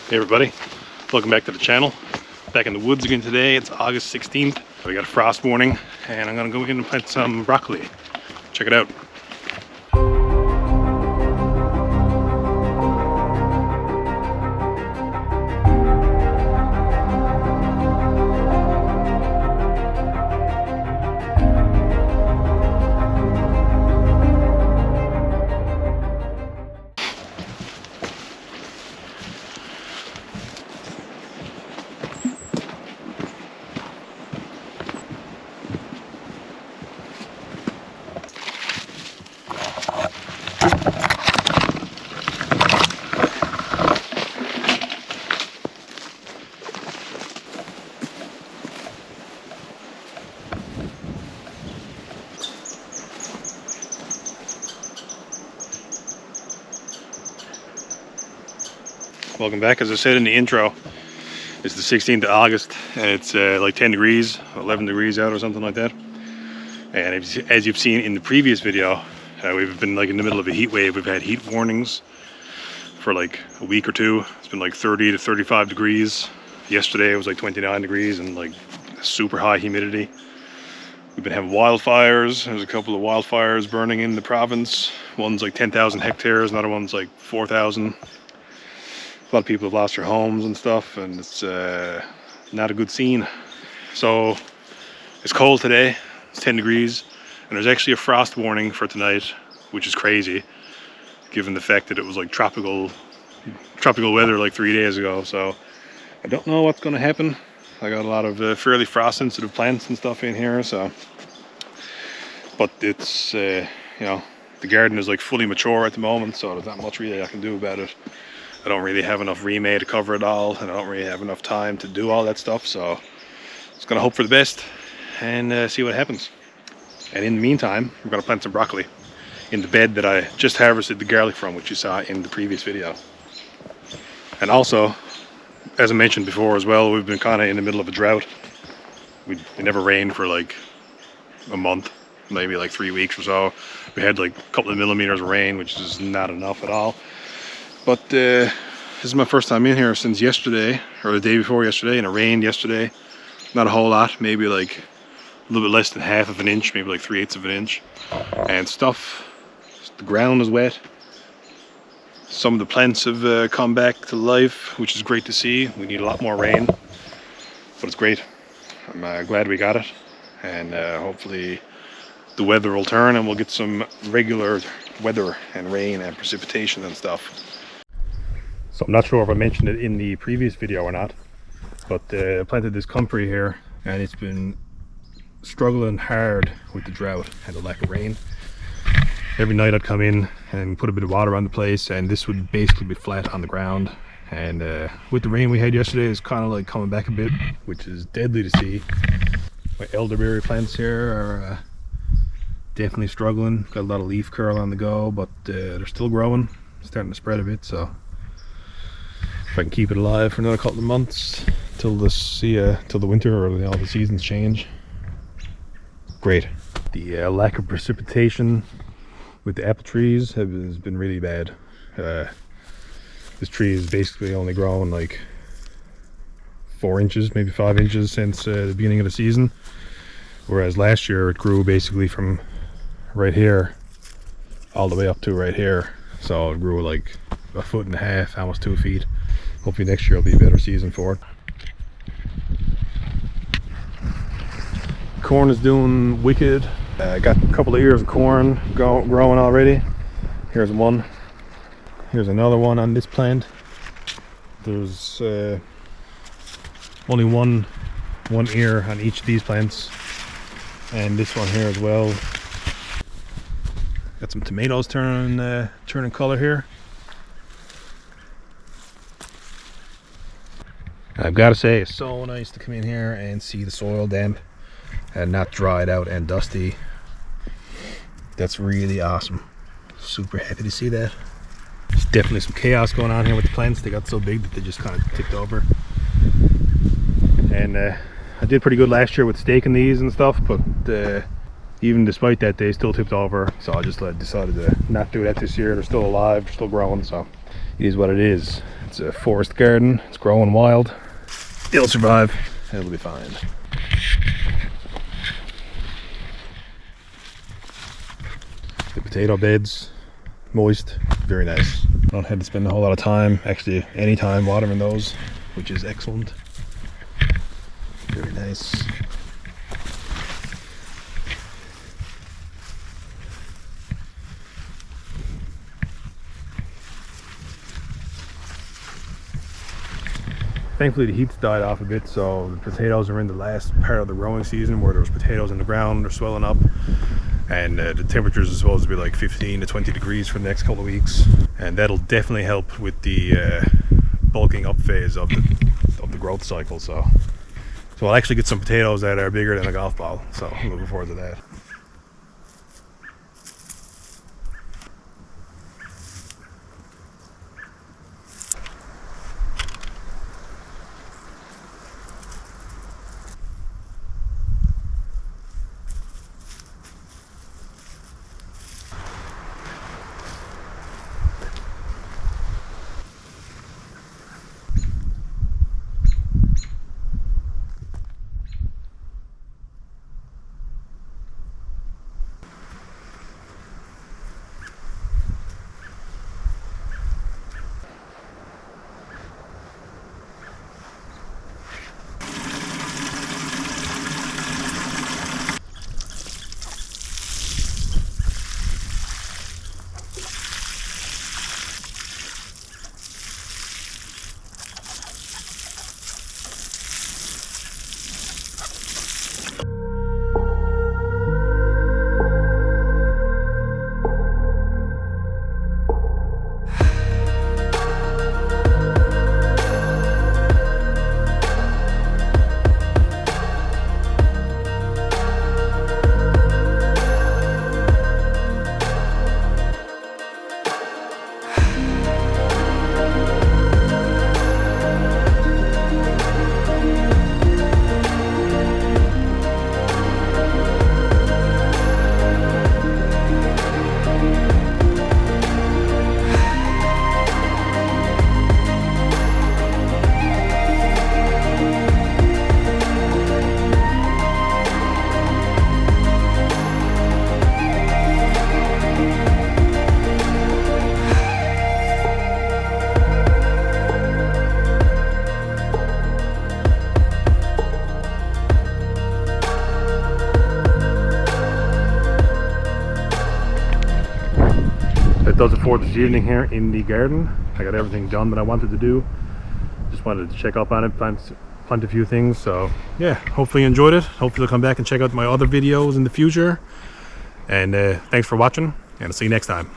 Hey everybody, welcome back to the channel. Back in the woods again today. It's August 16th. We got a frost warning and I'm gonna go in and plant some broccoli. Check it out. Welcome back. As I said in the intro, it's the 16th of August and it's like 10 degrees, 11 degrees out or something like that. And as you've seen in the previous video, we've been like in the middle of a heat wave. We've had heat warnings for like a week or two. It's been like 30 to 35 degrees. Yesterday it was like 29 degrees and like super high humidity. We've been having wildfires. There's a couple of wildfires burning in the province. One's like 10,000 hectares, another one's like 4,000. A lot of people have lost their homes and stuff, and it's not a good scene. So it's cold today, it's 10 degrees, and there's actually a frost warning for tonight, which is crazy, given the fact that it was like tropical weather like 3 days ago. So I don't know what's going to happen. I got a lot of fairly frost sensitive plants and stuff in here, so. But it's, you know, the garden is like fully mature at the moment, so there's not much really I can do about it. I don't really have enough remade to cover it all, and I don't really have enough time to do all that stuff, so just gonna hope for the best and see what happens. And in the meantime, we're gonna plant some broccoli in the bed that I just harvested the garlic from, which you saw in the previous video. And also, as I mentioned before as well, we've been kind of in the middle of a drought. It never rained for like a month, maybe like 3 weeks or so. We had like a couple of millimeters of rain, which is not enough at all. But this is my first time in here since yesterday, or the day before yesterday, and it rained yesterday. Not a whole lot, maybe like a little bit less than half of an inch, maybe like 3/8 of an inch. And stuff, the ground is wet. Some of the plants have come back to life, which is great to see. We need a lot more rain, but it's great. I'm glad we got it. And hopefully the weather will turn and we'll get some regular weather and rain and precipitation and stuff. So I'm not sure if I mentioned it in the previous video or not, but I planted this comfrey here and it's been struggling hard with the drought and the lack of rain. Every night I'd come in and put a bit of water on the place and this would basically be flat on the ground. And with the rain we had yesterday, it's kind of like coming back a bit, which is deadly to see. My elderberry plants here are definitely struggling. Got a lot of leaf curl on the go, but they're still growing, starting to spread a bit. So if I can keep it alive for another couple of months till the winter or all the seasons change, great. The lack of precipitation with the apple trees has been really bad. This tree has basically only grown like 4 inches, maybe 5 inches since the beginning of the season, whereas last year it grew basically from right here all the way up to right here. So it grew like 1.5 feet, almost 2 feet. Hopefully next year will be a better season for it. Corn is doing wicked. I got a couple of ears of corn growing already. Here's one. Here's another one on this plant. There's only one ear on each of these plants, and this one here as well. Got some tomatoes turning color here. I've got to say, it's so nice to come in here and see the soil damp and not dried out and dusty. That's really awesome. Super happy to see that. There's definitely some chaos going on here with the plants. They got so big that they just kind of tipped over. And I did pretty good last year with staking these and stuff, but even despite that, they still tipped over. So I just decided to not do that this year. They're still alive, they're still growing. So it is what it is. It's a forest garden, it's growing wild. It'll survive, it'll be fine. The potato beds, moist, very nice. I don't have to spend a whole lot of time, actually any time watering those, which is excellent. Very nice. Thankfully the heat's died off a bit, so the potatoes are in the last part of the growing season where there's potatoes in the ground, they're swelling up. And the temperatures are supposed to be like 15 to 20 degrees for the next couple of weeks. And that'll definitely help with the bulking up phase of the growth cycle. So I'll actually get some potatoes that are bigger than a golf ball. So I'm looking forward to that. That does it for this evening here in the garden. I got everything done that I wanted to do. Just wanted to check up on it, plant a few things. So yeah, hopefully you enjoyed it. Hopefully you'll come back and check out my other videos in the future. And thanks for watching, and I'll see you next time.